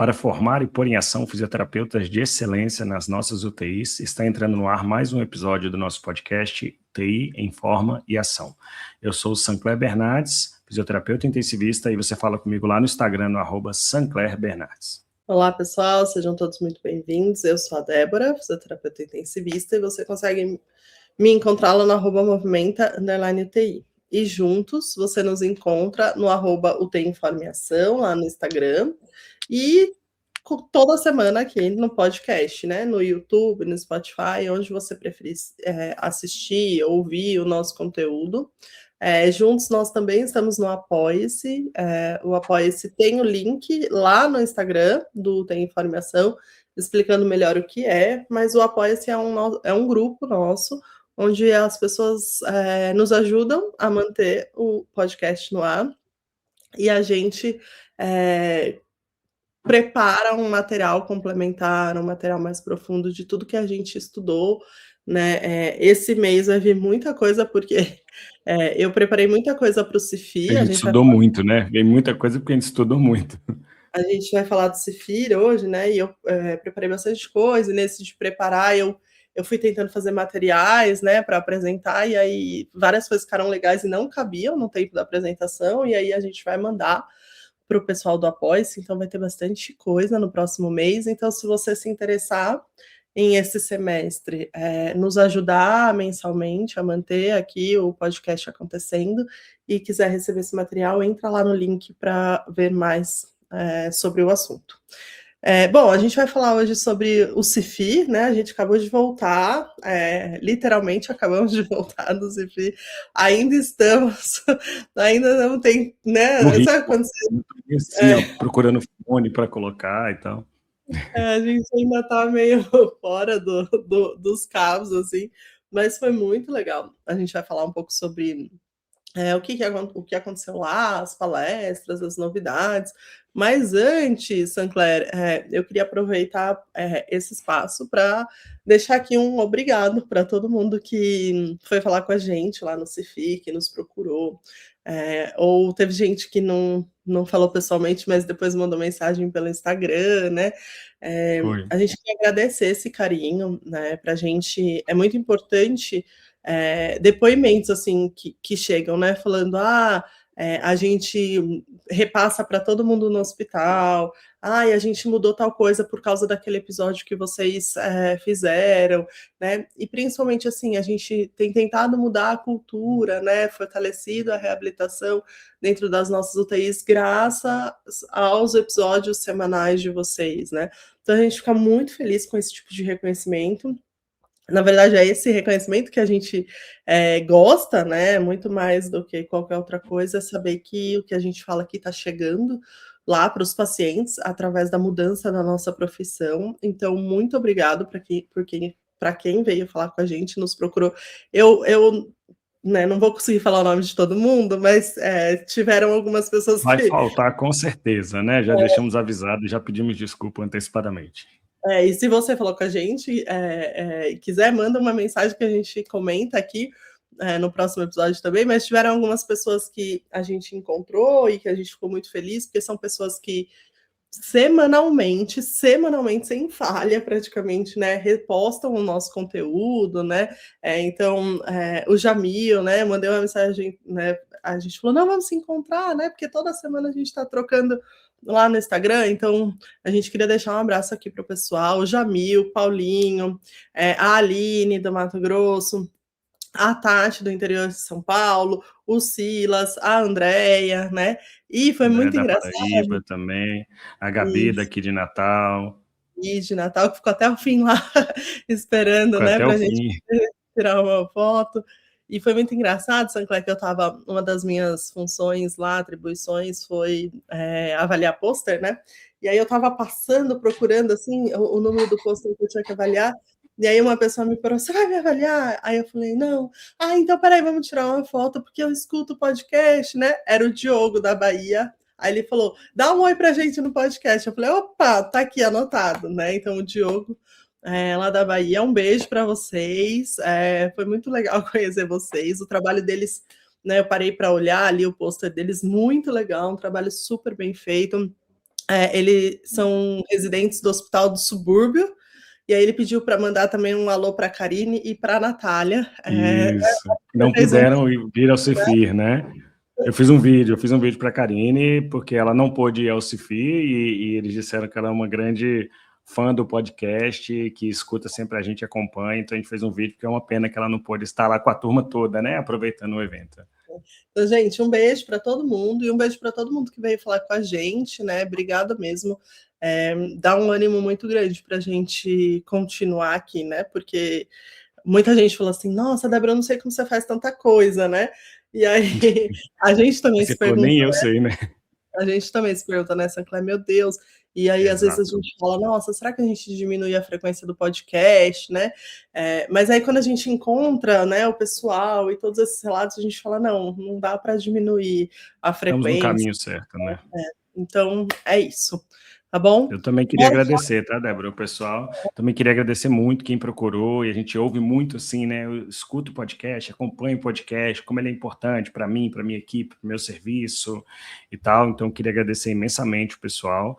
Para formar e pôr em ação fisioterapeutas de excelência nas nossas UTIs, está entrando no ar mais um episódio do nosso podcast UTI em Forma e Ação. Eu sou o Sancler Bernardes, fisioterapeuta intensivista, e você fala comigo lá no Instagram, no @SanclerBernardes. Olá, pessoal, sejam todos muito bem-vindos. Eu sou a Débora, fisioterapeuta intensivista, e você consegue me encontrar lá no @movimenta_UTI. E juntos, você nos encontra no @UTI em Forma e Ação, lá no Instagram, e toda semana aqui no podcast, né? No YouTube, no Spotify, onde você preferir assistir, ouvir o nosso conteúdo. Juntos nós também estamos no Apoia-se. O Apoia-se tem o link lá no Instagram do Tem Informação, explicando melhor o que é, mas o Apoia-se é um grupo nosso, onde as pessoas nos ajudam a manter o podcast no ar, e a gente prepara um material complementar, um material mais profundo de tudo que a gente estudou, né? Esse mês vai vir muita coisa, porque eu preparei muita coisa para o CIFI. A gente estudou muito, né? Vem muita coisa porque a gente estudou muito. A gente vai falar do CIFIR hoje, né? E eu preparei bastante coisa, e nesse de preparar eu fui tentando fazer materiais, né, para apresentar, e aí várias coisas ficaram legais e não cabiam no tempo da apresentação, e aí a gente vai mandar para o pessoal do Apoia-se, então vai ter bastante coisa no próximo mês. Então, se você se interessar em esse semestre, nos ajudar mensalmente a manter aqui o podcast acontecendo e quiser receber esse material, entra lá no link para ver mais sobre o assunto. Bom, a gente vai falar hoje sobre o CIFI, né? A gente acabou de voltar, literalmente acabamos de voltar do CIFI, ainda não tem, né? Sabe quando você... Assim, procurando fone para colocar e tal. A gente ainda está meio fora dos cabos, assim, mas foi muito legal. A gente vai falar um pouco sobre o que aconteceu lá, as palestras, as novidades. Mas antes, Sancler, eu queria aproveitar esse espaço para deixar aqui um obrigado para todo mundo que foi falar com a gente lá no CIFI, que nos procurou. Ou teve gente que não falou pessoalmente, mas depois mandou mensagem pelo Instagram, né? A gente quer agradecer esse carinho, né? Para a gente é muito importante depoimentos assim que chegam, né? Falando, a gente repassa para todo mundo no hospital, e a gente mudou tal coisa por causa daquele episódio que vocês fizeram, né? E principalmente assim, a gente tem tentado mudar a cultura, né? Fortalecido a reabilitação dentro das nossas UTIs, graças aos episódios semanais de vocês, né? Então a gente fica muito feliz com esse tipo de reconhecimento. Na verdade, é esse reconhecimento que a gente gosta, né? Muito mais do que qualquer outra coisa, saber que o que a gente fala aqui está chegando lá para os pacientes através da mudança da nossa profissão. Então, muito obrigado para quem veio falar com a gente, nos procurou. Eu né, não vou conseguir falar o nome de todo mundo, mas tiveram algumas pessoas Vai faltar, com certeza, né? Já deixamos avisado, já pedimos desculpa antecipadamente. E se você falou com a gente e quiser, manda uma mensagem que a gente comenta aqui no próximo episódio também, mas tiveram algumas pessoas que a gente encontrou e que a gente ficou muito feliz, porque são pessoas que semanalmente, sem falha praticamente, né, repostam o nosso conteúdo, né? Então, o Jamil, né, mandei uma mensagem, né, a gente falou, não, vamos se encontrar, né, porque toda semana a gente está trocando lá no Instagram. Então a gente queria deixar um abraço aqui para o pessoal, o Jamil, Paulinho, a Aline do Mato Grosso, a Tati do interior de São Paulo, o Silas, a Andréia, né? E foi muito engraçado. Paraíba também, a Gabi daqui de Natal. E de Natal, que ficou até o fim lá esperando, né, para a gente tirar uma foto. E foi muito engraçado, Sancler, que uma das minhas funções lá, atribuições, foi avaliar pôster, né? E aí eu estava passando, procurando, assim, o número do pôster que eu tinha que avaliar, e aí uma pessoa me falou, você vai me avaliar? Aí eu falei, não. Então peraí, vamos tirar uma foto, porque eu escuto o podcast, né? Era o Diogo, da Bahia. Aí ele falou, dá um oi pra gente no podcast. Eu falei, opa, tá aqui anotado, né? Então o Diogo, lá da Bahia, um beijo para vocês. Foi muito legal conhecer vocês. O trabalho deles, né? Eu parei para olhar ali o pôster deles, muito legal, um trabalho super bem feito. eles são residentes do hospital do subúrbio, e aí ele pediu para mandar também um alô para a Karine e para a Natália. Isso. Você Não fez um puderam vir ao Cefir, né? Eu fiz um vídeo para a Karine, porque ela não pôde ir ao Cefir, e eles disseram que ela é uma grande fã do podcast, que escuta sempre a gente, acompanha, então a gente fez um vídeo, porque é uma pena que ela não pôde estar lá com a turma toda, né? Aproveitando o evento. Então, gente, um beijo para todo mundo, e um beijo para todo mundo que veio falar com a gente, né? Obrigada mesmo. Dá um ânimo muito grande para a gente continuar aqui, né? Porque muita gente falou assim, nossa, Débora, eu não sei como você faz tanta coisa, né? E aí a gente também se pergunta, nem eu sei, né? A gente também se pergunta, né, Sancler, meu Deus. E aí, às vezes, a gente fala, nossa, será que a gente diminui a frequência do podcast, né? Mas aí, quando a gente encontra, né, o pessoal e todos esses relatos, a gente fala, não dá para diminuir a frequência. Estamos no caminho certo, né? Então, é isso. Tá bom? Eu também queria agradecer, tá, Débora? O pessoal, também queria agradecer muito quem procurou, e a gente ouve muito, assim, né? Eu escuto o podcast, acompanho o podcast, como ele é importante para mim, para minha equipe, para o meu serviço e tal. Então, eu queria agradecer imensamente o pessoal.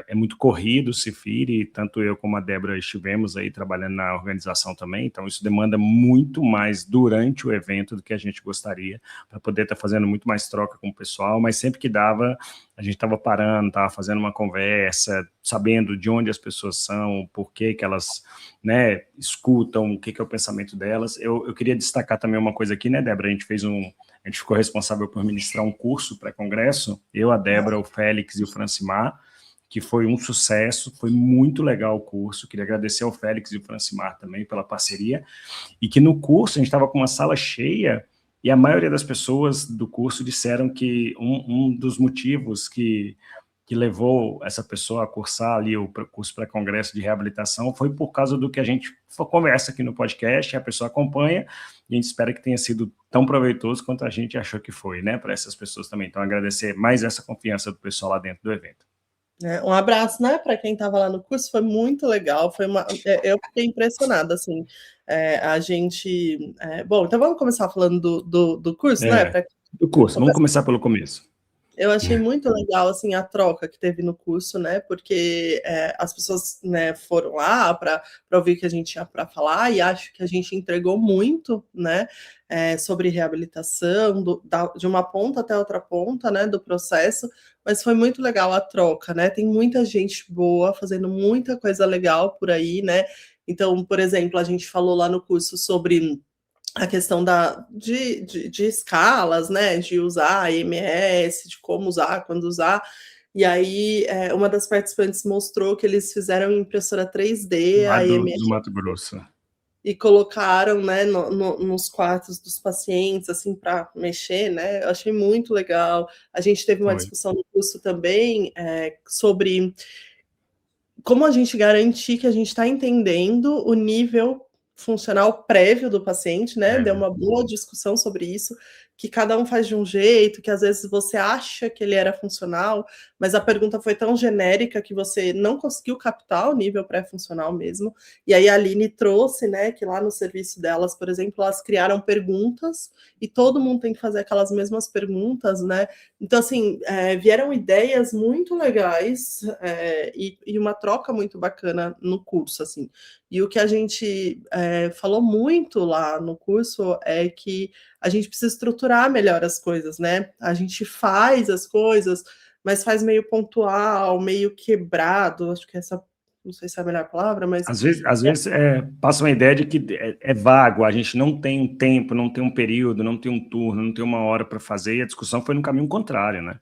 É muito corrido o Cefir, e tanto eu como a Débora estivemos aí trabalhando na organização também, então isso demanda muito mais durante o evento do que a gente gostaria, para poder estar fazendo muito mais troca com o pessoal, mas sempre que dava, a gente estava parando, estava fazendo uma conversa, sabendo de onde as pessoas são, por que elas, né, escutam, o que é o pensamento delas. Eu queria destacar também uma coisa aqui, né, Débora? A gente ficou responsável por ministrar um curso pré-congresso, eu, a Débora, o Félix e o Francimar, que foi um sucesso, foi muito legal o curso. Queria agradecer ao Félix e ao Francimar também pela parceria, e que no curso a gente estava com uma sala cheia, e a maioria das pessoas do curso disseram que um dos motivos que levou essa pessoa a cursar ali o curso pré-congresso de reabilitação foi por causa do que a gente conversa aqui no podcast, a pessoa acompanha, e a gente espera que tenha sido tão proveitoso quanto a gente achou que foi, né, para essas pessoas também. Então, agradecer mais essa confiança do pessoal lá dentro do evento. Um abraço, né, para quem estava lá no curso, foi muito legal, eu fiquei impressionada, assim, a gente... bom, então vamos começar falando do curso, né? Do curso, vamos começar pelo começo. Eu achei muito legal, assim, a troca que teve no curso, né, porque as pessoas, né, foram lá para ouvir o que a gente tinha para falar, e acho que a gente entregou muito, né, sobre reabilitação, de uma ponta até outra ponta, né, do processo, mas foi muito legal a troca, né, tem muita gente boa fazendo muita coisa legal por aí, né, então, por exemplo, a gente falou lá no curso sobre a questão de escalas, né, de usar a EMS, de como usar, quando usar, e aí uma das participantes mostrou que eles fizeram em impressora 3D lá a EMS do Mato Grosso. E colocaram, né, nos quartos dos pacientes, assim, para mexer, né, eu achei muito legal. A gente teve uma discussão no curso também sobre como a gente garantir que a gente está entendendo o nível funcional prévio do paciente, né? Deu uma boa discussão sobre isso, que cada um faz de um jeito, que às vezes você acha que ele era funcional, mas a pergunta foi tão genérica que você não conseguiu captar o nível pré-funcional mesmo. E aí a Aline trouxe, né, que lá no serviço delas, por exemplo, elas criaram perguntas e todo mundo tem que fazer aquelas mesmas perguntas, né? Então, assim, vieram ideias muito legais e uma troca muito bacana no curso, assim. E o que a gente falou muito lá no curso é que a gente precisa estruturar melhor as coisas, né? A gente faz as coisas, mas faz meio pontual, meio quebrado, acho que essa, não sei se é a melhor palavra, mas... Às vezes passa uma ideia de que é vago, a gente não tem um tempo, não tem um período, não tem um turno, não tem uma hora para fazer, e a discussão foi no caminho contrário, né?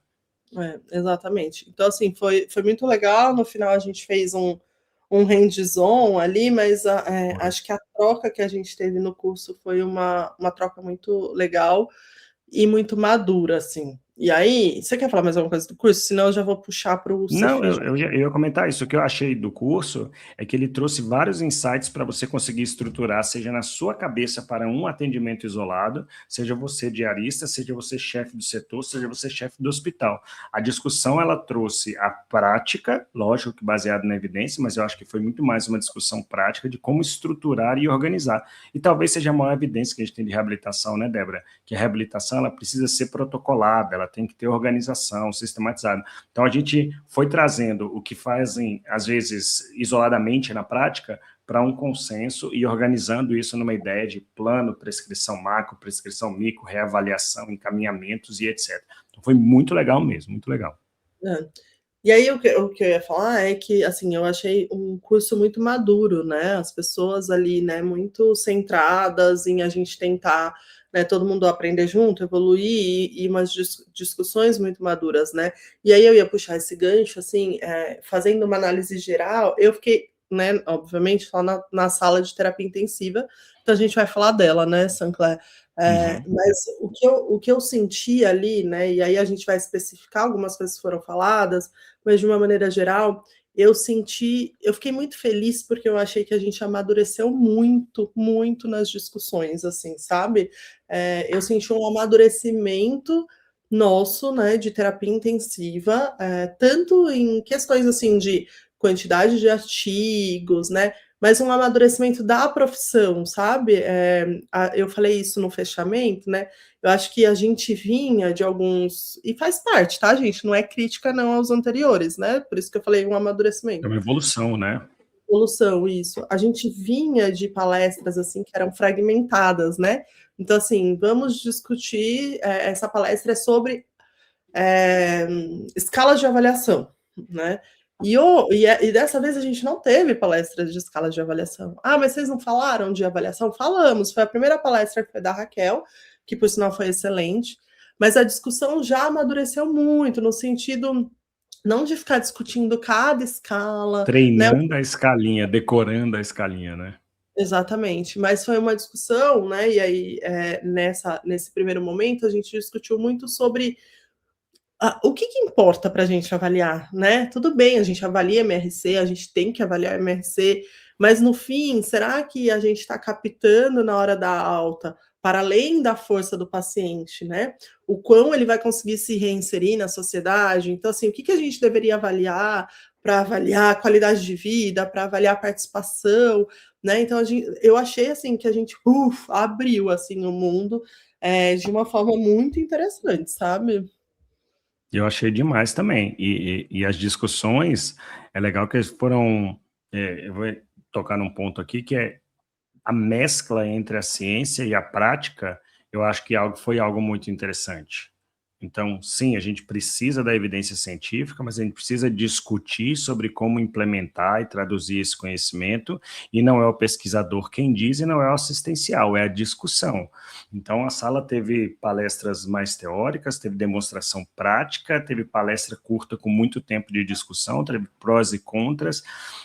Exatamente. Então, assim, foi muito legal, no final a gente fez um hands-on ali, mas acho que a troca que a gente teve no curso foi uma troca muito legal e muito madura, assim. E aí, você quer falar mais alguma coisa do curso? Senão eu já vou puxar para o Cefir. Não, eu ia comentar isso. O que eu achei do curso é que ele trouxe vários insights para você conseguir estruturar, seja na sua cabeça para um atendimento isolado, seja você diarista, seja você chefe do setor, seja você chefe do hospital. A discussão, ela trouxe a prática, lógico que baseado na evidência, mas eu acho que foi muito mais uma discussão prática de como estruturar e organizar. E talvez seja a maior evidência que a gente tem de reabilitação, né, Débora? Que a reabilitação, ela precisa ser protocolada, ela tem que ter organização, sistematizado. Então, a gente foi trazendo o que fazem, às vezes, isoladamente na prática, para um consenso e organizando isso numa ideia de plano, prescrição macro, prescrição micro, reavaliação, encaminhamentos e etc. Então, foi muito legal mesmo, muito legal. E aí o que eu ia falar é que, assim, eu achei um curso muito maduro, né, as pessoas ali, né, muito centradas em a gente tentar, né, todo mundo aprender junto, evoluir e umas discussões muito maduras, né. E aí eu ia puxar esse gancho, assim, fazendo uma análise geral, eu fiquei, né, obviamente só na sala de terapia intensiva, então a gente vai falar dela, né, Sancler. Mas o que eu senti ali, né, e aí a gente vai especificar algumas coisas que foram faladas, mas de uma maneira geral, eu fiquei muito feliz porque eu achei que a gente amadureceu muito, muito nas discussões, assim, sabe? Eu senti um amadurecimento nosso, né, de terapia intensiva, tanto em questões assim de quantidade de artigos, né, mas um amadurecimento da profissão, sabe? Eu falei isso no fechamento, né? Eu acho que a gente vinha de alguns. E faz parte, tá, gente? Não é crítica, não, aos anteriores, né? Por isso que eu falei um amadurecimento. É uma evolução, né? Evolução, isso. A gente vinha de palestras, assim, que eram fragmentadas, né? Então, assim, vamos discutir. Essa palestra é sobre escalas de avaliação, né? E dessa vez a gente não teve palestras de escalas de avaliação. Ah, mas vocês não falaram de avaliação? Falamos, foi a primeira palestra que foi da Raquel, que por sinal foi excelente, mas a discussão já amadureceu muito, no sentido não de ficar discutindo cada escala, né? Treinando a escalinha, decorando a escalinha, né? Exatamente, mas foi uma discussão, né? E aí, nesse primeiro momento, a gente discutiu muito sobre o que importa para a gente avaliar, né? Tudo bem, a gente avalia MRC, a gente tem que avaliar MRC, mas no fim, será que a gente está captando na hora da alta, para além da força do paciente, né? O quão ele vai conseguir se reinserir na sociedade? Então, assim, o que a gente deveria avaliar para avaliar a qualidade de vida, para avaliar a participação, né? Então, eu achei assim que a gente abriu assim o mundo de uma forma muito interessante, sabe? Eu achei demais também. E as discussões, é legal que eles foram. Eu vou tocar num ponto aqui que é a mescla entre a ciência e a prática. Eu acho que foi algo muito interessante. Então, sim, a gente precisa da evidência científica, mas a gente precisa discutir sobre como implementar e traduzir esse conhecimento, e não é o pesquisador quem diz e não é o assistencial, é a discussão. Então, a sala teve palestras mais teóricas, teve demonstração prática, teve palestra curta com muito tempo de discussão, teve prós e contras.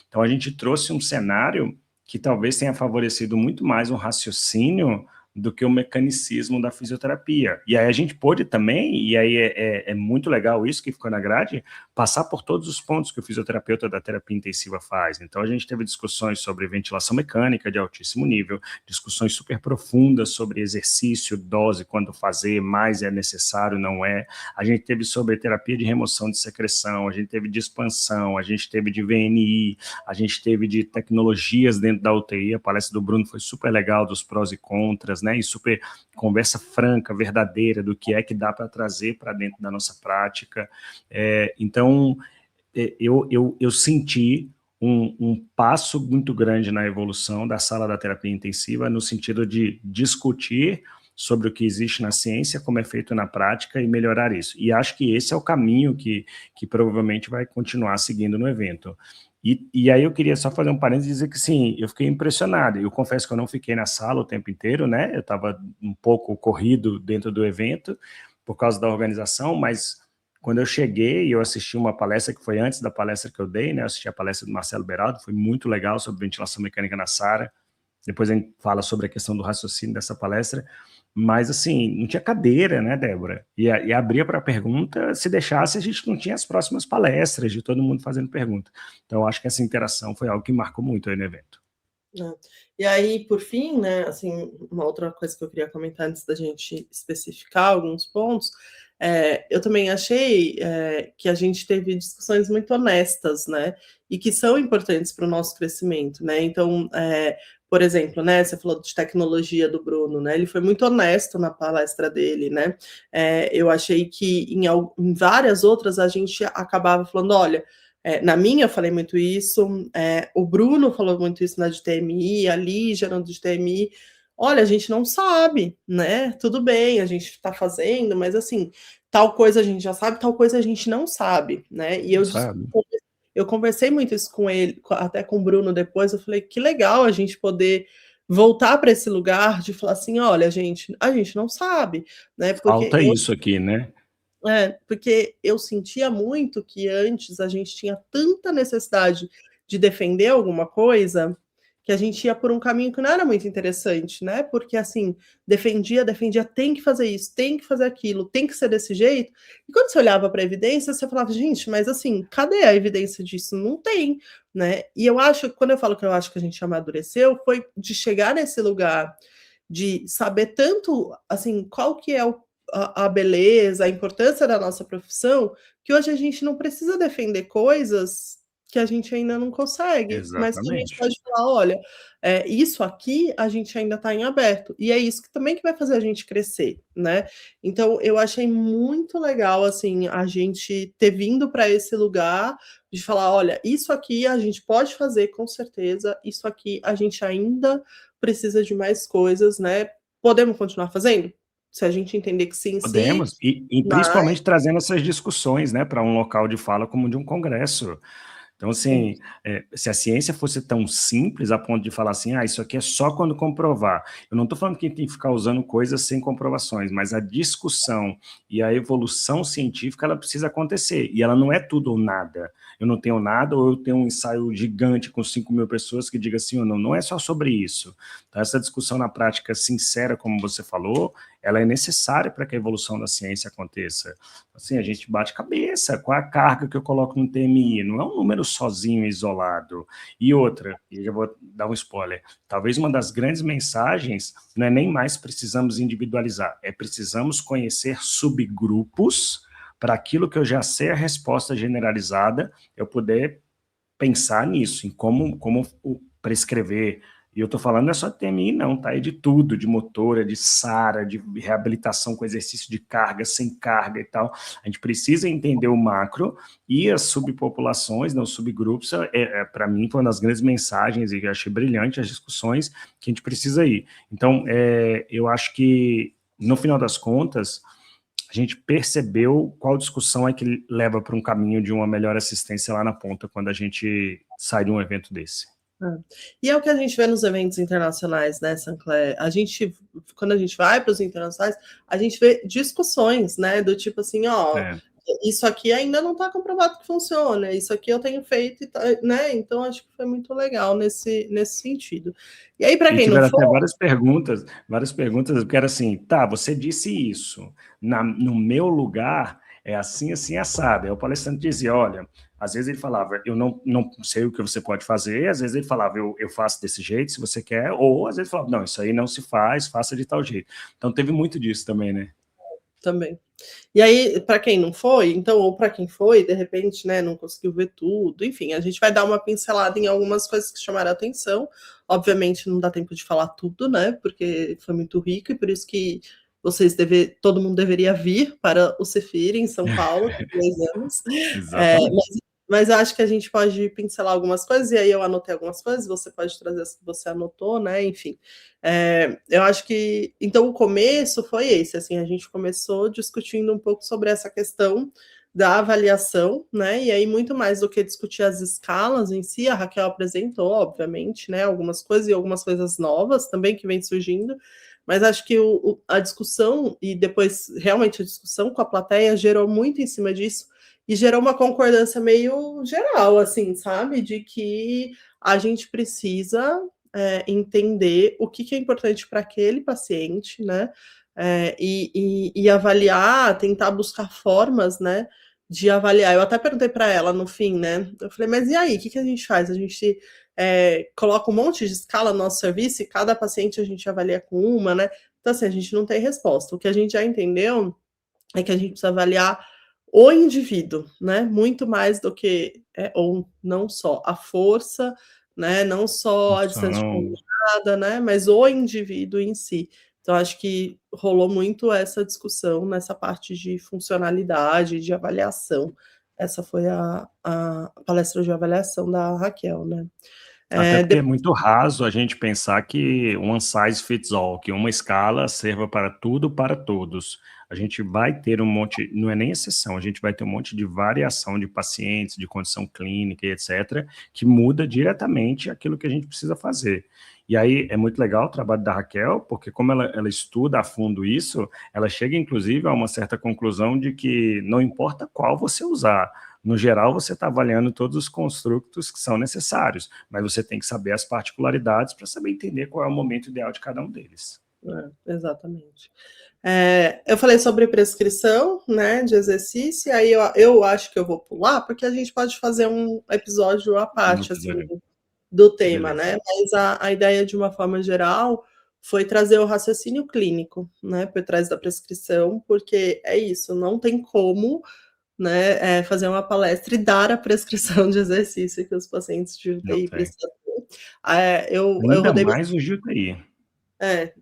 Então, a gente trouxe um cenário que talvez tenha favorecido muito mais um raciocínio do que o mecanicismo da fisioterapia. E aí a gente pôde também, e aí é muito legal isso que ficou na grade, passar por todos os pontos que o fisioterapeuta da terapia intensiva faz. Então a gente teve discussões sobre ventilação mecânica de altíssimo nível, discussões super profundas sobre exercício, dose, quando fazer, mais é necessário, não é. A gente teve sobre terapia de remoção de secreção, a gente teve de expansão, a gente teve de VNI, a gente teve de tecnologias dentro da UTI, a palestra do Bruno foi super legal, dos prós e contras, né, e super conversa franca, verdadeira, do que é que dá para trazer para dentro da nossa prática. Então, eu senti um passo muito grande na evolução da sala da terapia intensiva, no sentido de discutir sobre o que existe na ciência, como é feito na prática e melhorar isso. E acho que esse é o caminho que provavelmente vai continuar seguindo no evento. E aí eu queria só fazer um parênteses e dizer que, sim, eu fiquei impressionado. Eu confesso que eu não fiquei na sala o tempo inteiro, né? Eu estava um pouco corrido dentro do evento por causa da organização, mas quando eu cheguei, eu assisti uma palestra que foi antes da palestra que eu dei, né? Eu assisti a palestra do Marcelo Beraldo, foi muito legal, sobre ventilação mecânica na SARA. Depois a gente fala sobre a questão do raciocínio dessa palestra. Mas, assim, não tinha cadeira, né, Débora? E abria para pergunta, se deixasse, a gente não tinha as próximas palestras de todo mundo fazendo pergunta. Então, eu acho que essa interação foi algo que marcou muito aí no evento. E aí, por fim, né, assim, uma outra coisa que eu queria comentar antes da gente especificar alguns pontos, eu também achei que a gente teve discussões muito honestas, né, e que são importantes para o nosso crescimento, né, então, por exemplo, né, você falou de tecnologia do Bruno, né, ele foi muito honesto na palestra dele, né, eu achei que em várias outras a gente acabava falando, olha, na minha eu falei muito isso, o Bruno falou muito isso na de TMI, a Lígia na de TMI, olha, a gente não sabe, né, tudo bem, a gente está fazendo, mas assim, tal coisa a gente já sabe, tal coisa a gente não sabe, né, e Sabe? eu conversei muito isso com ele, até com o Bruno depois, eu falei: "Que legal a gente poder voltar para esse lugar de falar assim: "Olha, a gente não sabe", né, Falta isso aqui, né? porque eu sentia muito que antes a gente tinha tanta necessidade de defender alguma coisa, que a gente ia por um caminho que não era muito interessante, né, porque, assim, defendia, tem que fazer isso, tem que fazer aquilo, tem que ser desse jeito, e quando você olhava para a evidência, você falava: "Gente, mas, assim, cadê a evidência disso? Não tem", né. E eu acho quando eu falo que eu acho que a gente amadureceu, foi de chegar nesse lugar de saber tanto, assim, qual que é a beleza, a importância da nossa profissão, que hoje a gente não precisa defender coisas que a gente ainda não consegue, mas que a gente Exatamente. pode falar: "Olha, isso aqui a gente ainda está em aberto", e é isso que também que vai fazer a gente crescer, né. Então eu achei muito legal, assim, a gente ter vindo para esse lugar de falar: "Olha, isso aqui a gente pode fazer com certeza, isso aqui a gente ainda precisa de mais coisas, né. Podemos continuar fazendo? Se a gente entender que sim, sim, Podemos, e mas principalmente trazendo essas discussões, né, para um local de fala como de um congresso. Então, sim, assim, se a ciência fosse tão simples a ponto de falar assim, isso aqui é só quando comprovar. Eu não estou falando que tem que ficar usando coisas sem comprovações, mas a discussão e a evolução científica, ela precisa acontecer. E ela não é tudo ou nada. Eu não tenho nada, ou eu tenho um ensaio gigante com 5.000 pessoas que diga sim ou não. Não é só sobre isso. Então, essa discussão na prática sincera, como você falou, ela é necessária para que a evolução da ciência aconteça. Assim, a gente bate cabeça, qual é a carga que eu coloco no TMI? Não é um número sozinho, isolado. E outra, e já vou dar um spoiler, talvez uma das grandes mensagens não é nem mais precisamos individualizar, é precisamos conhecer subgrupos para aquilo que eu já sei a resposta generalizada, eu poder pensar nisso, em como prescrever. E eu estou falando não é só de TMI, não, tá? É de tudo, de motora, de SARA, de reabilitação com exercício de carga, sem carga e tal. A gente precisa entender o macro e as subpopulações, não, os subgrupos, para mim, foi uma das grandes mensagens, e eu achei brilhante as discussões que a gente precisa ir. Então, eu acho que, no final das contas, a gente percebeu qual discussão é que leva para um caminho de uma melhor assistência lá na ponta quando a gente sai de um evento desse. E é o que a gente vê nos eventos internacionais, né, Sancler, quando a gente vai para os internacionais, a gente vê discussões, né, do tipo assim: "Ó, É. isso aqui ainda não está comprovado que funciona, isso aqui eu tenho feito e tá", né, então acho que foi muito legal nesse sentido. E aí para E quem não tiveram for até várias perguntas, porque era assim, tá, você disse isso, no meu lugar é assim, assim, assado. Aí o palestrante dizia, olha, às vezes ele falava, eu não sei o que você pode fazer, às vezes ele falava, eu faço desse jeito, se você quer, ou às vezes falava, não, isso aí não se faz, faça de tal jeito. Então teve muito disso também, né? também. E aí, para quem não foi, então, ou para quem foi, de repente, né, não conseguiu ver tudo, enfim, a gente vai dar uma pincelada em algumas coisas que chamaram a atenção. Obviamente, não dá tempo de falar tudo, né, porque foi muito rico e por isso que todo mundo deveria vir para o Cefir em São Paulo, daqui 2 anos. Exatamente. Mas eu acho que a gente pode pincelar algumas coisas, e aí eu anotei algumas coisas, você pode trazer as que você anotou, né, enfim. Eu acho que então o começo foi esse, assim, a gente começou discutindo um pouco sobre essa questão da avaliação, né, e aí muito mais do que discutir as escalas em si, a Raquel apresentou, obviamente, né, algumas coisas e algumas coisas novas também que vem surgindo, mas acho que a discussão e depois realmente a discussão com a plateia gerou muito em cima disso, e gerou uma concordância meio geral, assim, sabe, de que a gente precisa, entender o que que é importante para aquele paciente, né, e avaliar, tentar buscar formas, né, de avaliar. Eu até perguntei para ela no fim, né, eu falei: "Mas e aí, o que que a gente faz? A gente, coloca um monte de escala no nosso serviço e cada paciente a gente avalia com uma, né?". Então, assim, a gente não tem resposta. O que a gente já entendeu é que a gente precisa avaliar o indivíduo, né, muito mais do que, ou não só a força, né, não só a distância de Função, contato, nada, né, mas o indivíduo em si. Então acho que rolou muito essa discussão nessa parte de funcionalidade, de avaliação. Essa foi a palestra de avaliação da Raquel, né. Até porque é Depois muito raso a gente pensar que one size fits all, que uma escala serva para tudo, para todos. A gente vai ter um monte, não é nem exceção, a gente vai ter um monte de variação de pacientes, de condição clínica e etc., que muda diretamente aquilo que a gente precisa fazer. E aí é muito legal o trabalho da Raquel, porque como ela estuda a fundo isso, ela chega inclusive a uma certa conclusão de que não importa qual você usar, no geral, você está avaliando todos os construtos que são necessários, mas você tem que saber as particularidades para saber entender qual é o momento ideal de cada um deles. Exatamente. Eu falei sobre prescrição, né, de exercício, e aí eu acho que eu vou pular, porque a gente pode fazer um episódio à No parte, assim, episódio. do tema, Beleza. né, mas a ideia, de uma forma geral, foi trazer o raciocínio clínico, né, por trás da prescrição, porque é isso, não tem como, né, fazer uma palestra e dar a prescrição de exercício que os pacientes de Não UTI tem. precisam ter. Eu Ainda rodei mais o de UTI.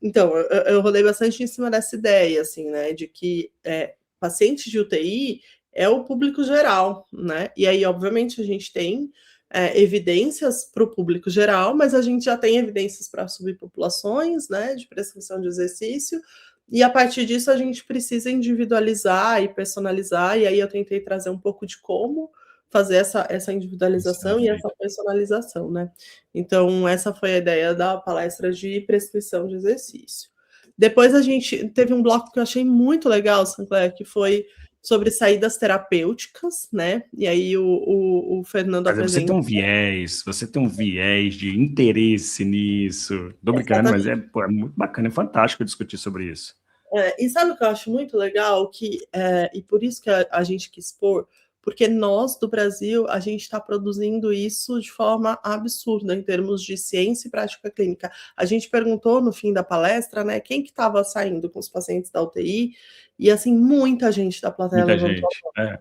então, eu rodei bastante em cima dessa ideia, assim, né, de que, paciente de UTI é o público geral, né, e aí obviamente a gente tem, evidências para o público geral, mas a gente já tem evidências para subpopulações, né, de prescrição de exercício, e a partir disso a gente precisa individualizar e personalizar, e aí eu tentei trazer um pouco de como fazer essa individualização e essa Perfeito. personalização, né. Então, essa foi a ideia da palestra de prescrição de exercício. Depois a gente teve um bloco que eu achei muito legal, Sinclair, que foi sobre saídas terapêuticas, né? E aí o Fernando Mas apresenta. você tem um viés de interesse nisso. Tô brincando, mas Exatamente. pô, é muito bacana, é fantástico discutir sobre isso. E sabe o que eu acho muito legal? E por isso que a gente quis expor, porque nós do Brasil, a gente está produzindo isso de forma absurda em termos de ciência e prática clínica. A gente perguntou no fim da palestra, né, quem que estava saindo com os pacientes da UTI, e assim, muita gente da plateia Muita levantou gente. a mão.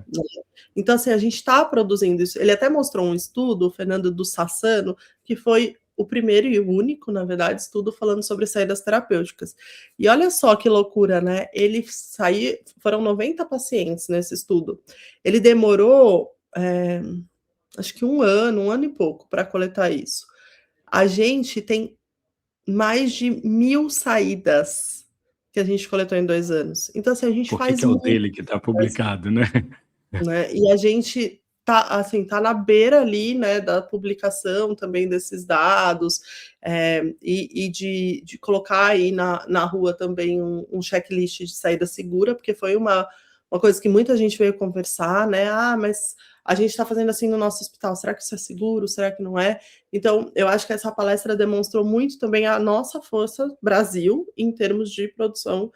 Então, assim, a gente está produzindo isso. Ele até mostrou um estudo, o Fernando do Sassano, que foi o primeiro e o único, na verdade, estudo falando sobre saídas terapêuticas. E olha só que loucura, né? Foram 90 pacientes nesse estudo. Ele demorou, acho que um ano e pouco, para coletar isso. A gente tem mais de 1.000 saídas que a gente coletou em 2 anos. Então, assim, a gente Por que faz que é o muito, dele que está publicado, né? né? E a gente tá, assim, tá na beira ali, né, da publicação também desses dados, e de colocar aí na rua também um checklist de saída segura, porque foi uma coisa que muita gente veio conversar, né? Ah, mas a gente está fazendo assim no nosso hospital, será que isso é seguro? Será que não é? Então, eu acho que essa palestra demonstrou muito também a nossa força Brasil em termos de produção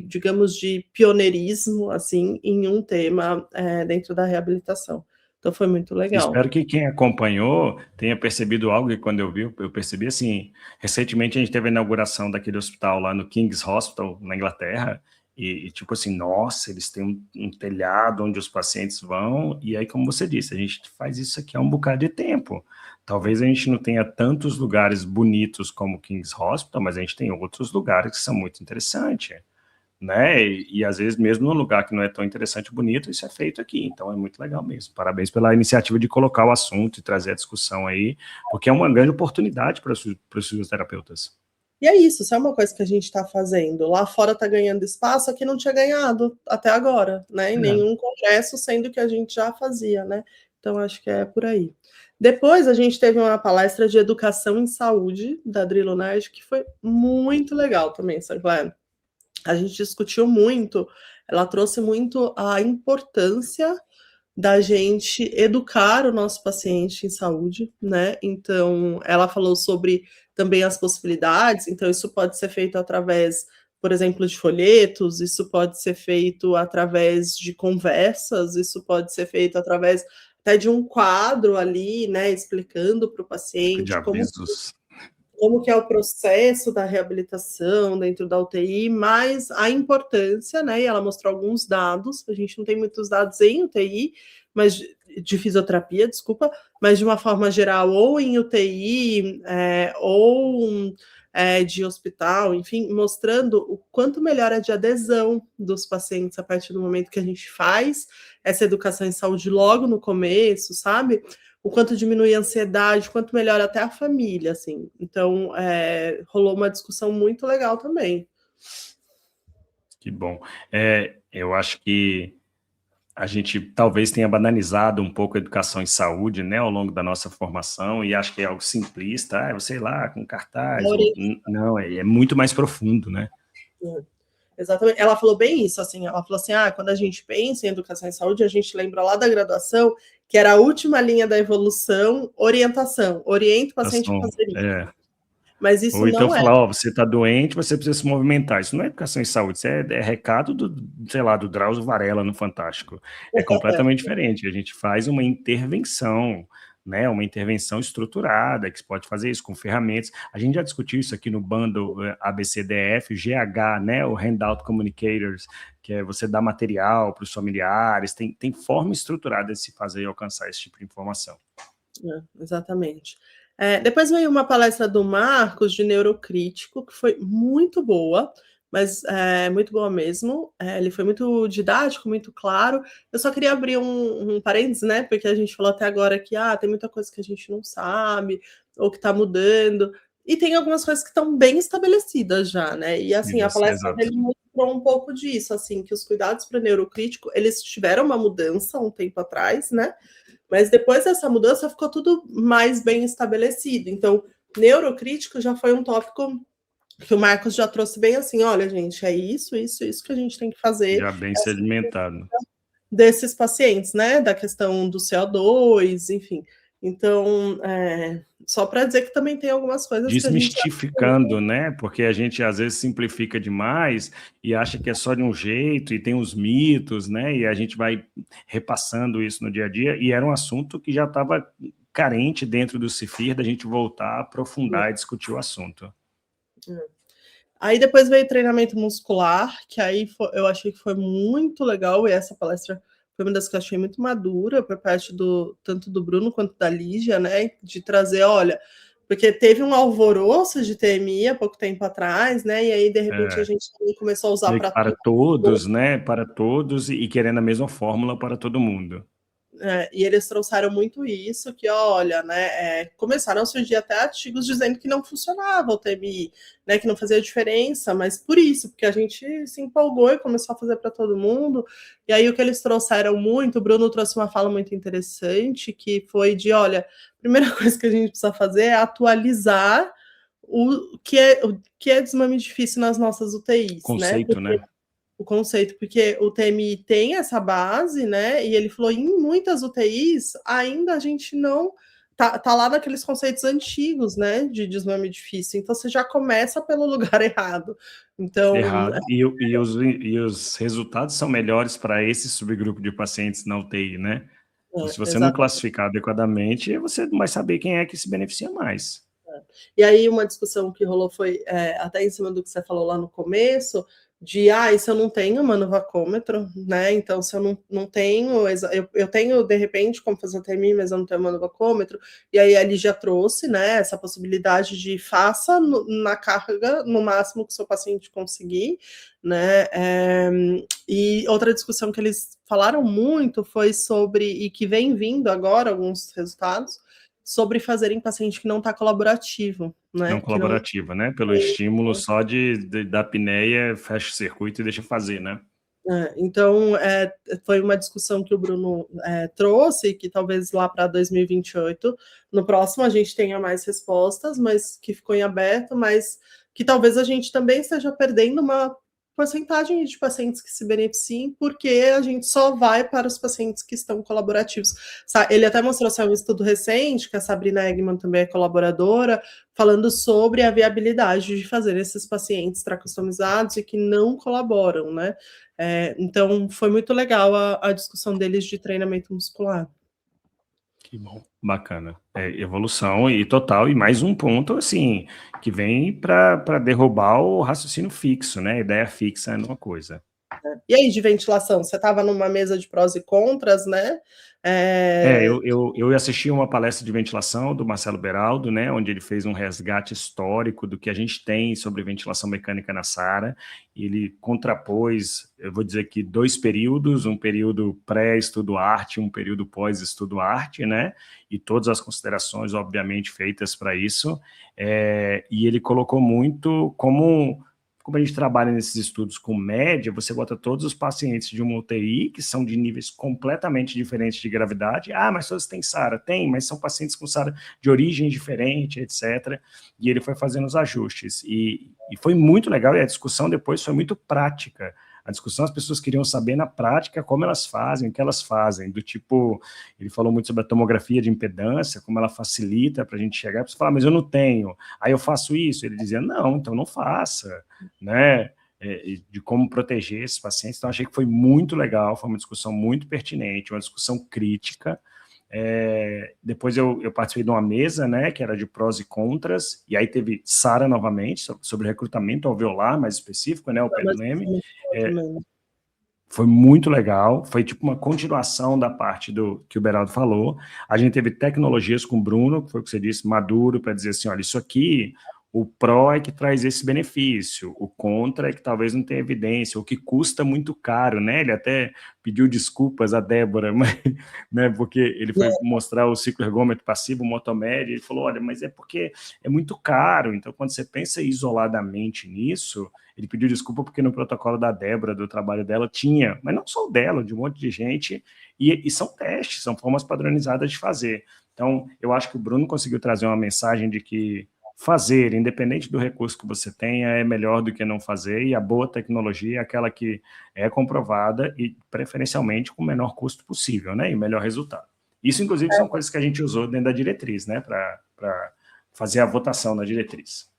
digamos, de pioneirismo, assim, em um tema dentro da reabilitação. Então foi muito legal. Espero que quem acompanhou tenha percebido algo que quando eu vi, eu percebi assim, recentemente a gente teve a inauguração daquele hospital lá no King's Hospital, na Inglaterra, e tipo assim, nossa, eles têm um telhado onde os pacientes vão, e aí como você disse, a gente faz isso aqui há um bocado de tempo. Talvez a gente não tenha tantos lugares bonitos como o King's Hospital, mas a gente tem outros lugares que são muito interessantes, né? E às vezes, mesmo num lugar que não é tão interessante e bonito, isso é feito aqui. Então é muito legal mesmo. Parabéns pela iniciativa de colocar o assunto e trazer a discussão aí, porque é uma grande oportunidade para os fisioterapeutas. E é isso, se é uma coisa que a gente está fazendo, lá fora está ganhando espaço, aqui não tinha ganhado até agora, né? Em É. nenhum congresso, sendo que a gente já fazia, né? Então acho que é por aí. Depois a gente teve uma palestra de educação em saúde da Adri Lunardi, que foi muito legal também, Sancler. A gente discutiu muito, ela trouxe muito a importância da gente educar o nosso paciente em saúde, né? Então, ela falou sobre também as possibilidades, então isso pode ser feito através, por exemplo, de folhetos, isso pode ser feito através de conversas, isso pode ser feito através até de um quadro ali, né, explicando para o Tipo de paciente avisos. como que é o processo da reabilitação dentro da UTI, mas a importância, né, e ela mostrou alguns dados, a gente não tem muitos dados em UTI, mas de fisioterapia, desculpa, mas de uma forma geral, ou em UTI, ou de hospital, enfim, mostrando o quanto melhora de adesão dos pacientes a partir do momento que a gente faz essa educação em saúde logo no começo, sabe? O quanto diminui a ansiedade, o quanto melhora até a família, assim. Então, rolou uma discussão muito legal também. Que bom. Eu acho que a gente talvez tenha banalizado um pouco a educação em saúde, né, ao longo da nossa formação, e acho que é algo simplista, eu sei lá, com cartaz. Não, é muito mais profundo, né? Exatamente. Ela falou bem isso, assim, ela falou assim, quando a gente pensa em educação em saúde, a gente lembra lá da graduação, que era a última linha da evolução, orientação, orienta o paciente a fazer isso. Mas isso ou então não falar, você está doente, você precisa se movimentar. Isso não é educação em saúde, isso é recado sei lá, do Drauzio Varela no Fantástico. É completamente diferente. A gente faz uma intervenção, né, uma intervenção estruturada, que se pode fazer isso com ferramentas. A gente já discutiu isso aqui no bundle ABCDF, GH, né, o Handout Communicators, que é você dar material para os familiares, tem forma estruturada de se fazer e alcançar esse tipo de informação. Exatamente. Depois veio uma palestra do Marcos, de neurocrítico, que foi muito boa, mas muito boa mesmo. Ele foi muito didático, muito claro. Eu só queria abrir um parênteses, né? Porque a gente falou até agora que tem muita coisa que a gente não sabe, ou que está mudando, e tem algumas coisas que estão bem estabelecidas já, né? E assim, a palestra dele mostrou um pouco disso, assim, que os cuidados para neurocrítico, eles tiveram uma mudança um tempo atrás, né? Mas depois dessa mudança ficou tudo mais bem estabelecido. Então, neurocrítico já foi um tópico que o Marcos já trouxe bem assim, olha, gente, é isso que a gente tem que fazer. Já bem sedimentado. Desses pacientes, né? Da questão do CO2, enfim. Então, só para dizer que também tem algumas coisas desmistificando, que a gente... né? Porque a gente às vezes simplifica demais e acha que é só de um jeito e tem os mitos, né? E a gente vai repassando isso no dia a dia, e era um assunto que já estava carente dentro do CIFIR, da gente voltar a aprofundar e discutir o assunto. Aí depois veio treinamento muscular, que aí eu achei que foi muito legal, e essa palestra foi uma das que eu achei muito madura, por parte tanto do Bruno quanto da Lígia, né, de trazer, olha, porque teve um alvoroço de TMI há pouco tempo atrás, né, e aí de repente a gente começou a usar para todos, né, para todos, e querendo a mesma fórmula para todo mundo. E eles trouxeram muito isso, que olha, né, começaram a surgir até artigos dizendo que não funcionava o TMI, né, que não fazia diferença, mas por isso, porque a gente se empolgou e começou a fazer para todo mundo. E aí o que eles trouxeram muito, o Bruno trouxe uma fala muito interessante, que foi de, olha, a primeira coisa que a gente precisa fazer é atualizar o que é desmame difícil nas nossas UTIs, conceito, né? O conceito, porque o TMI tem essa base, né? E ele falou, em muitas UTIs, ainda a gente não tá lá naqueles conceitos antigos, né? De desmame difícil. Então você já começa pelo lugar errado. Então, errado. E os resultados são melhores para esse subgrupo de pacientes na UTI, né? Se você não classificar adequadamente, você não vai saber quem é que se beneficia mais. E aí uma discussão que rolou foi até em cima do que você falou lá no começo, de, se eu não tenho manovacômetro, né, então se eu não tenho, eu tenho, de repente, como fazer TMI, mas eu não tenho manovacômetro, e aí ele já trouxe, né, essa possibilidade de faça na carga, no máximo que o seu paciente conseguir, né, e outra discussão que eles falaram muito foi sobre, e que vem vindo agora, alguns resultados, sobre fazer em paciente que não está colaborativo, né? Não colaborativa, né? Pelo estímulo só da apneia, fecha o circuito e deixa fazer, né? Então, foi uma discussão que o Bruno trouxe, que talvez lá para 2028, no próximo a gente tenha mais respostas, mas que ficou em aberto, mas que talvez a gente também esteja perdendo uma porcentagem de pacientes que se beneficiem, porque a gente só vai para os pacientes que estão colaborativos. Ele até mostrou um estudo recente, que a Sabrina Eggman também é colaboradora, falando sobre a viabilidade de fazer esses pacientes tracostomizados e que não colaboram, né? Então, foi muito legal a discussão deles de treinamento muscular. Que bom, bacana. Evolução e total, e mais um ponto, assim, que vem para derrubar o raciocínio fixo, né? A ideia fixa é uma coisa. E aí, de ventilação, você estava numa mesa de prós e contras, né? Eu assisti uma palestra de ventilação do Marcelo Beraldo, né, onde ele fez um resgate histórico do que a gente tem sobre ventilação mecânica na SARA, e ele contrapôs, eu vou dizer que 2 períodos, um período pré-estudo arte, um período pós-estudo arte, né, e todas as considerações, obviamente, feitas para isso, e ele colocou muito como a gente trabalha nesses estudos com média, você bota todos os pacientes de uma UTI, que são de níveis completamente diferentes de gravidade. Ah, mas todos têm SARA? Tem, mas são pacientes com SARA de origem diferente, etc. E ele foi fazendo os ajustes. E foi muito legal, e a discussão depois foi muito prática. A discussão, as pessoas queriam saber na prática como elas fazem, o que elas fazem, do tipo, ele falou muito sobre a tomografia de impedância, como ela facilita para a gente chegar, para você falar, mas eu não tenho, aí eu faço isso, ele dizia, não, então não faça, né, de como proteger esses pacientes. Então achei que foi muito legal, foi uma discussão muito pertinente, uma discussão crítica. Depois eu participei de uma mesa, né, que era de prós e contras, e aí teve SARA novamente, sobre recrutamento alveolar mais específico, né, o PEDLEM. Foi muito legal, foi tipo uma continuação da parte do que o Beraldo falou. A gente teve tecnologias com o Bruno, que foi o que você disse, maduro, para dizer assim, olha, isso aqui, o pró é que traz esse benefício, o contra é que talvez não tenha evidência, o que custa muito caro, né? Ele até pediu desculpas a Débora, mas, né, porque ele foi mostrar o cicloergômetro passivo, o motomédia, e ele falou, olha, mas é porque é muito caro, então quando você pensa isoladamente nisso, ele pediu desculpa porque no protocolo da Débora, do trabalho dela, tinha, mas não só o dela, de um monte de gente, e são testes, são formas padronizadas de fazer. Então, eu acho que o Bruno conseguiu trazer uma mensagem de que fazer, independente do recurso que você tenha, é melhor do que não fazer, e a boa tecnologia é aquela que é comprovada e, preferencialmente, com o menor custo possível, né, e melhor resultado. Isso, inclusive, são coisas que a gente usou dentro da diretriz, né, para fazer a votação na diretriz.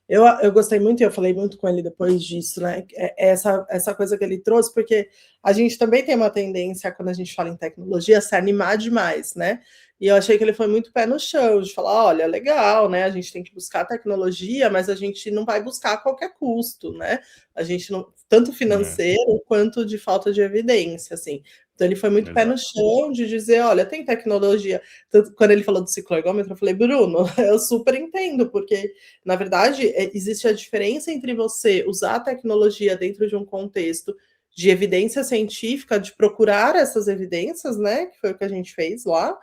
Eu gostei muito, e eu falei muito com ele depois disso, né? Essa coisa que ele trouxe, porque a gente também tem uma tendência, quando a gente fala em tecnologia, a se animar demais, né? E eu achei que ele foi muito pé no chão, de falar, olha, legal, né? A gente tem que buscar tecnologia, mas a gente não vai buscar a qualquer custo, né? A gente não, tanto financeiro quanto de falta de evidência, assim. Então ele foi muito pé no chão de dizer, olha, tem tecnologia. Tanto, quando ele falou do cicloergômetro, eu falei, Bruno, eu super entendo, porque, na verdade, existe a diferença entre você usar a tecnologia dentro de um contexto de evidência científica, de procurar essas evidências, né, que foi o que a gente fez lá,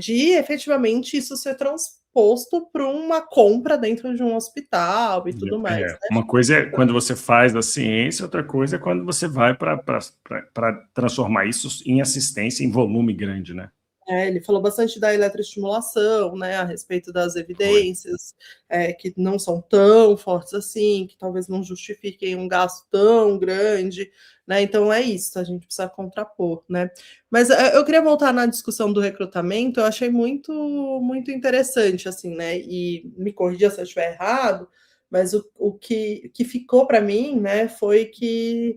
de efetivamente isso ser transposto para uma compra dentro de um hospital e tudo mais. Né? Uma coisa é quando você faz a ciência, outra coisa é quando você vai para transformar isso em assistência em volume grande, né? Ele falou bastante da eletroestimulação, né, a respeito das evidências, que não são tão fortes assim, que talvez não justifiquem um gasto tão grande, né, então é isso, a gente precisa contrapor, né. Mas eu queria voltar na discussão do recrutamento, eu achei muito, muito interessante, assim, né, e me corrija se eu estiver errado, mas o que ficou para mim, né, foi que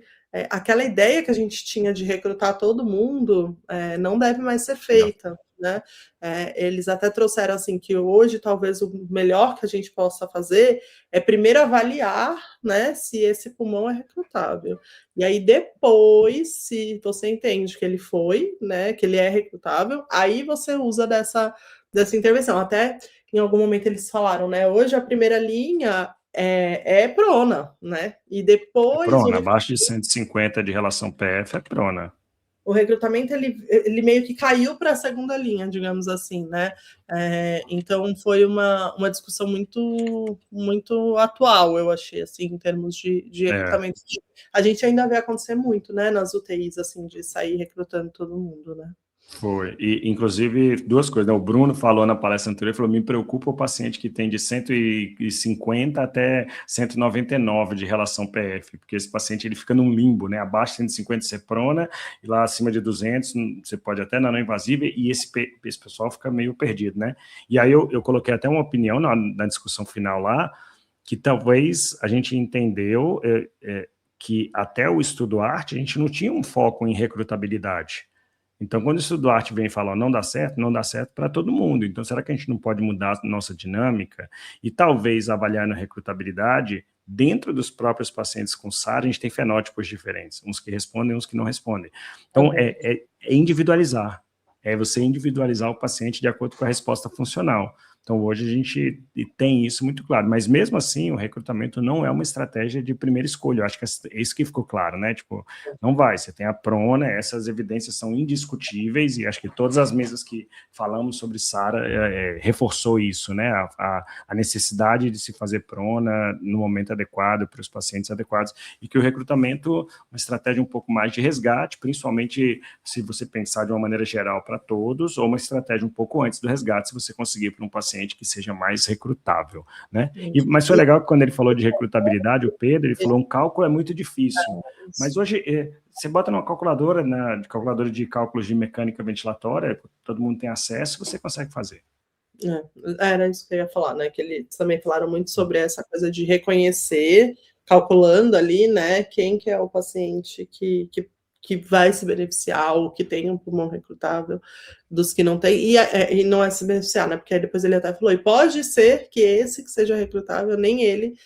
aquela ideia que a gente tinha de recrutar todo mundo não deve mais ser feita, né? Eles até trouxeram assim que hoje talvez o melhor que a gente possa fazer é primeiro avaliar, né, se esse pulmão é recrutável. E aí depois, se você entende que ele foi, né, que ele é recrutável, aí você usa dessa intervenção. Até em algum momento eles falaram, né? Hoje a primeira linha é prona, né? E depois... prona, abaixo de 150 de relação PF é prona. O recrutamento, ele meio que caiu para a segunda linha, digamos assim, né? Então, foi uma discussão muito, muito atual, eu achei, assim, em termos de recrutamento. A gente ainda vê acontecer muito, né, nas UTIs, assim, de sair recrutando todo mundo, né? Foi, e inclusive 2 coisas, né? O Bruno falou na palestra anterior, falou, me preocupa o paciente que tem de 150 até 199 de relação PF, porque esse paciente ele fica num limbo, né? Abaixo de 150 você prona, e lá acima de 200 você pode até na não invasiva, e esse pessoal fica meio perdido, né? E aí eu coloquei até uma opinião na discussão final lá, que talvez a gente entendeu que até o estudo arte a gente não tinha um foco em recrutabilidade. Então, quando o estudo arte vem e fala, não dá certo para todo mundo. Então, será que a gente não pode mudar a nossa dinâmica e talvez avaliar na recrutabilidade dentro dos próprios pacientes com SARA, a gente tem fenótipos diferentes, uns que respondem, uns que não respondem. Então, é individualizar, é você individualizar o paciente de acordo com a resposta funcional. Então, hoje a gente tem isso muito claro, mas mesmo assim, o recrutamento não é uma estratégia de primeira escolha, eu acho que é isso que ficou claro, né? Tipo, não vai, você tem a prona, essas evidências são indiscutíveis, e acho que todas as mesas que falamos sobre SARA reforçou isso, né? A necessidade de se fazer prona no momento adequado, para os pacientes adequados, e que o recrutamento, uma estratégia um pouco mais de resgate, principalmente se você pensar de uma maneira geral para todos, ou uma estratégia um pouco antes do resgate, se você conseguir para um paciente que seja mais recrutável, né? Mas foi legal que quando ele falou de recrutabilidade, o Pedro, ele falou, um cálculo é muito difícil, mas hoje você bota numa calculadora, calculadora de cálculos de mecânica ventilatória, todo mundo tem acesso, você consegue fazer. Era isso que eu ia falar, né? Que eles também falaram muito sobre essa coisa de reconhecer, calculando ali, né? Quem que é o paciente que vai se beneficiar, ou que tem um pulmão recrutável, dos que não tem, e não é se beneficiar, né? Porque aí depois ele até falou, e pode ser que esse que seja recrutável, nem ele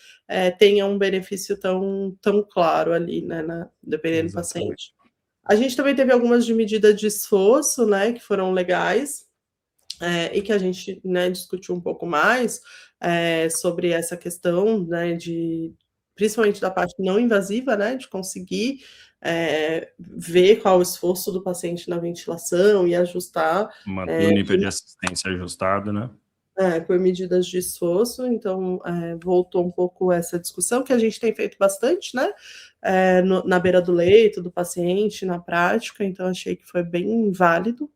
tenha um benefício tão claro ali, né? Dependendo do paciente. A gente também teve algumas de medida de esforço, né? Que foram legais, e que a gente, né, discutiu um pouco mais sobre essa questão, né, principalmente da parte não invasiva, né, de conseguir ver qual o esforço do paciente na ventilação e ajustar. Manter o nível de assistência ajustado, né? Por medidas de esforço, então voltou um pouco essa discussão que a gente tem feito bastante, né, na beira do leito do paciente, na prática, então achei que foi bem válido.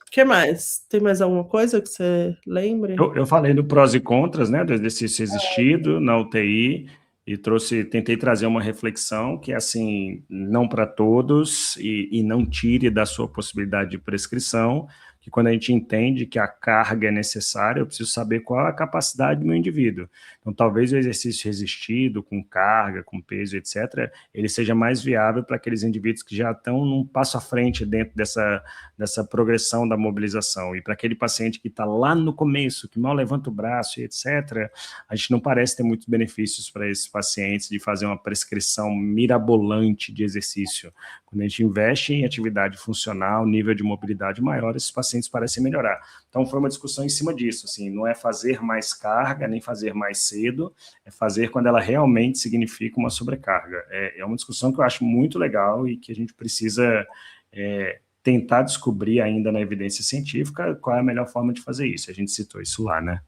Que mais? Tem mais alguma coisa que você lembre? Eu falei do prós e contras, né, do exercício resistido na UTI, e tentei trazer uma reflexão que, assim, não para todos, e não tire da sua possibilidade de prescrição, que quando a gente entende que a carga é necessária, eu preciso saber qual é a capacidade do meu indivíduo. Então, talvez o exercício resistido, com carga, com peso, etc., ele seja mais viável para aqueles indivíduos que já estão num passo à frente dentro dessa progressão da mobilização. E para aquele paciente que está lá no começo, que mal levanta o braço e etc., a gente não parece ter muitos benefícios para esses pacientes de fazer uma prescrição mirabolante de exercício. Quando a gente investe em atividade funcional, nível de mobilidade maior, esses pacientes parecem melhorar. Então, foi uma discussão em cima disso, assim, não é fazer mais carga, nem fazer mais cedo, é fazer quando ela realmente significa uma sobrecarga. É uma discussão que eu acho muito legal e que a gente precisa tentar descobrir ainda na evidência científica qual é a melhor forma de fazer isso. A gente citou isso lá, né?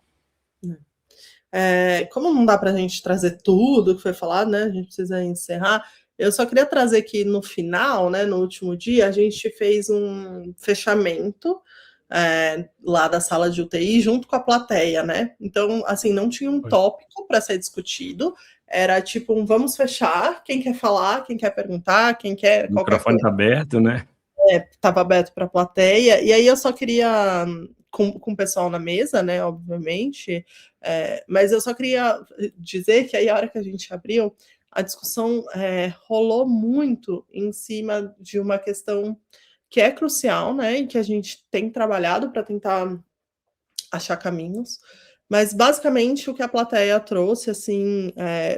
Como não dá para a gente trazer tudo que foi falado, né? A gente precisa encerrar. Eu só queria trazer que no final, né, no último dia, a gente fez um fechamento lá da sala de UTI junto com a plateia, né? Então, assim, não tinha um tópico para ser discutido, era tipo um vamos fechar, quem quer falar, quem quer perguntar, quem quer... O microfone está aberto, né? Estava aberto para a plateia, e aí eu só queria, com o pessoal na mesa, né, obviamente, mas eu só queria dizer que aí a hora que a gente abriu, a discussão rolou muito em cima de uma questão que é crucial, né, e que a gente tem trabalhado para tentar achar caminhos, mas basicamente o que a plateia trouxe, assim,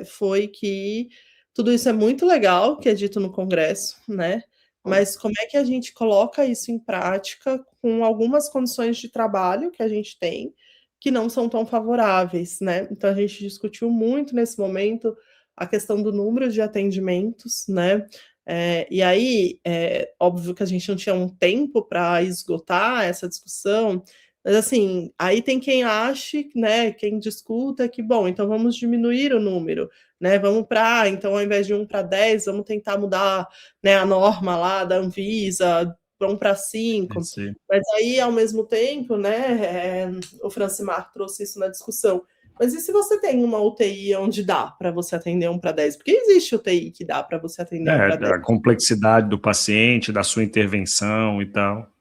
foi que tudo isso é muito legal, que é dito no congresso, né, mas como é que a gente coloca isso em prática com algumas condições de trabalho que a gente tem, que não são tão favoráveis, né? Então a gente discutiu muito nesse momento a questão do número de atendimentos, né? E aí, óbvio que a gente não tinha um tempo para esgotar essa discussão, mas assim, aí tem quem ache, né, quem discuta que, bom, então vamos diminuir o número, né, vamos para, então ao invés de 1 para 10, vamos tentar mudar, né, a norma lá da Anvisa para 1 para 5, mas aí ao mesmo tempo, né, o Francimar trouxe isso na discussão, mas e se você tem uma UTI onde dá para você atender 1 para 10? Porque existe UTI que dá para você atender 1 para 10. A complexidade do paciente, da sua intervenção e tal.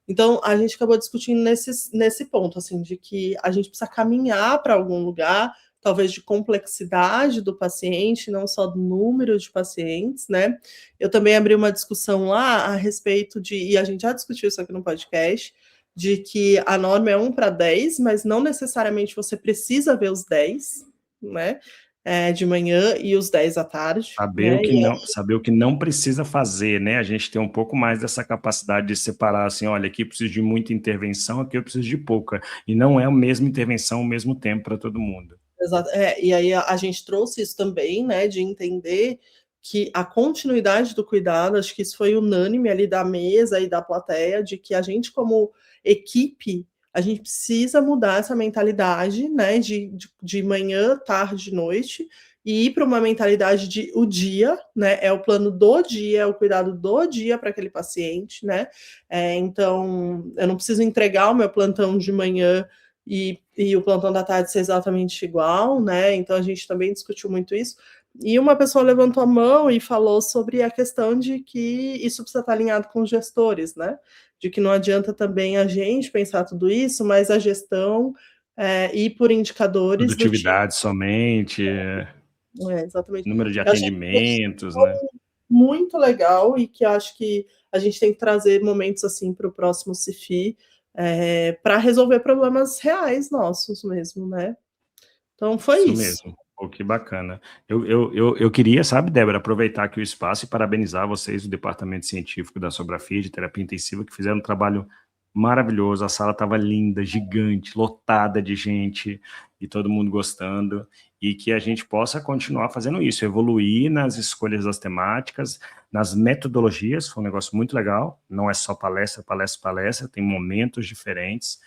Então, a gente acabou discutindo nesse ponto, assim, de que a gente precisa caminhar para algum lugar, talvez de complexidade do paciente, não só do número de pacientes, né? Eu também abri uma discussão lá a respeito e a gente já discutiu isso aqui no podcast, de que a norma é 1 para 10, mas não necessariamente você precisa ver os 10, né? de manhã e os 10 à tarde, Saber né, o que e não saber o que não precisa fazer, né, a gente tem um pouco mais dessa capacidade de separar, assim: "Olha, aqui eu preciso de muita intervenção, aqui eu preciso de pouca", e não é a mesma intervenção, ao mesmo tempo para todo mundo. E aí a gente trouxe isso também, né, de entender que a continuidade do cuidado, acho que isso foi unânime ali da mesa e da plateia, de que a gente como equipe, a gente precisa mudar essa mentalidade, né, de manhã, tarde e noite, e ir para uma mentalidade de o dia, né, é o plano do dia, é o cuidado do dia para aquele paciente, né. Então, eu não preciso entregar o meu plantão de manhã e o plantão da tarde ser exatamente igual, né, então a gente também discutiu muito isso. E uma pessoa levantou a mão e falou sobre a questão de que isso precisa estar alinhado com os gestores, né, de que não adianta também a gente pensar tudo isso, mas a gestão, ir por indicadores do tipo Produtividade somente, exatamente. número de Eu achei atendimentos, né. muito legal e que acho que a gente tem que trazer momentos, assim, para o próximo CIFI, pra resolver problemas reais nossos mesmo, né. Então foi Isso isso. mesmo. Pô, que bacana. Eu queria, sabe, Débora, aproveitar aqui o espaço e parabenizar vocês, o departamento científico da Sobrafia de terapia intensiva, que fizeram um trabalho maravilhoso. A sala estava linda, gigante, lotada de gente e todo mundo gostando, e que a gente possa continuar fazendo isso, evoluir nas escolhas das temáticas, nas metodologias. Foi um negócio muito legal. Não é só palestra, palestra, palestra, tem momentos diferentes,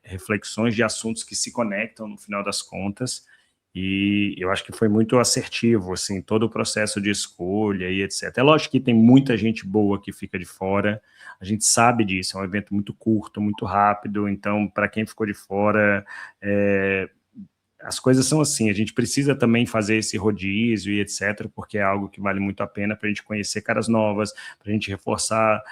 reflexões de assuntos que se conectam no final das contas, e eu acho que foi muito assertivo, assim, todo o processo de escolha e etc. É lógico que tem muita gente boa que fica de fora, a gente sabe disso, é um evento muito curto, muito rápido, então, para quem ficou de fora, as coisas são assim, a gente precisa também fazer esse rodízio e etc, porque é algo que vale muito a pena para a gente conhecer caras novas, para a gente reforçar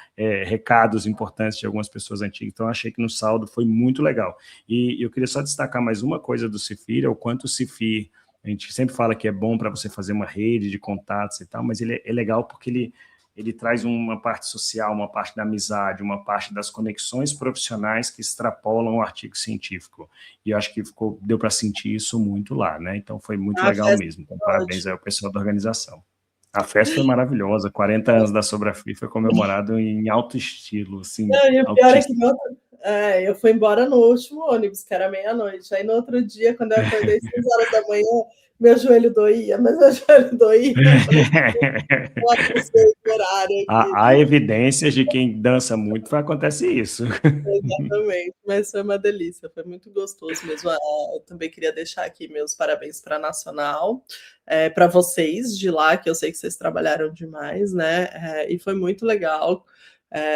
recados importantes de algumas pessoas antigas. Então, achei que no saldo foi muito legal. E eu queria só destacar mais uma coisa do CIFIR, é o quanto o CIFIR, a gente sempre fala que é bom para você fazer uma rede de contatos e tal, mas ele é legal porque ele traz uma parte social, uma parte da amizade, uma parte das conexões profissionais que extrapolam o artigo científico. E eu acho que deu para sentir isso muito lá, né? Então foi muito A legal festa mesmo. Então, foi parabéns aí ótima. ao pessoal da organização. A festa foi maravilhosa, 40 anos da Sobrafri foi comemorado em alto estilo, assim, Não, e o pior é que altíssimo. eu fui embora no último ônibus, que era meia-noite. Aí no outro dia, quando eu acordei 6 horas da manhã, meu joelho doía, mas meu joelho doía. Eu falei assim: "Pode ser esse horário aqui". Há evidências de quem dança muito, acontece isso. Exatamente, mas foi uma delícia, foi muito gostoso mesmo. Eu também queria deixar aqui meus parabéns para a Nacional, para vocês de lá, que eu sei que vocês trabalharam demais, né, e foi muito legal.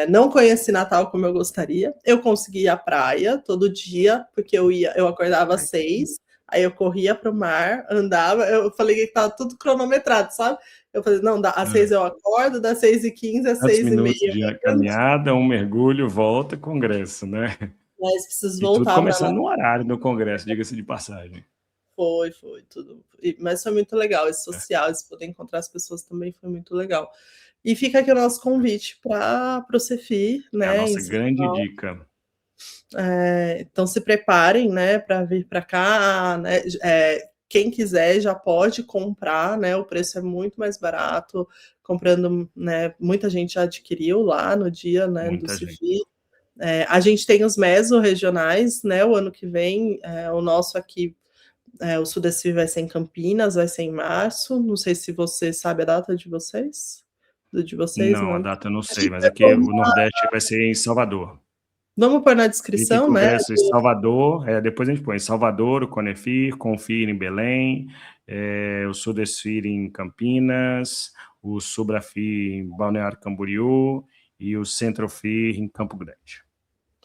Não conheci Natal como eu gostaria, eu consegui ir à praia todo dia, porque eu acordava às Ai, 6, aí eu corria para o mar, andava, eu falei que estava tudo cronometrado, sabe. Eu falei: "Não, às 6 eu acordo, das 6h15 às tantos 6h30 minutos de eu caminhada, um mergulho, volta, congresso, né? mas preciso E tudo voltar para começando no horário do congresso, diga-se de passagem. foi tudo. Mas foi muito legal, esse Né? social, esse poder encontrar as pessoas também foi muito legal. E fica aqui o nosso convite para o Cefi, É a né, em nossa São grande Paulo. dica. Então se preparem, né, para vir para cá, né, quem quiser já pode comprar, né, o preço é muito mais barato, comprando, né, muita gente já adquiriu lá no dia, né, do Muita gente. Cefi. A gente tem os mesorregionais, né, o ano que vem, o nosso aqui o Sudeste vai ser em Campinas, vai ser em março. Não sei se você sabe a data de vocês? Do de vocês no Não, a ano. data eu não A sei, gente mas vai aqui pôr o Nordeste vai ser em Salvador. vamos pôr na E tem descrição, né, congresso em Salvador, depois a gente põe Salvador, o Conefir, Confir em Belém, o Sudesfir em Campinas, o Subrafir em Balneário Camboriú e o Centrofir em Campo Grande.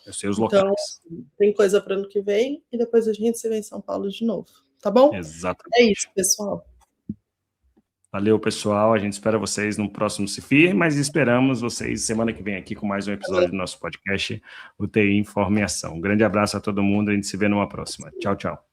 Eu sei os então, locais. assim, tem coisa para ano que vem e depois a gente se vê em São Paulo de novo, tá bom? É isso, Exatamente. pessoal. Valeu, pessoal. A gente espera vocês no próximo Cifir, mas esperamos vocês semana que vem aqui com mais um episódio do nosso podcast, o TI Informa e Ação. Um grande abraço a todo mundo. A gente se vê numa próxima. Tchau, tchau.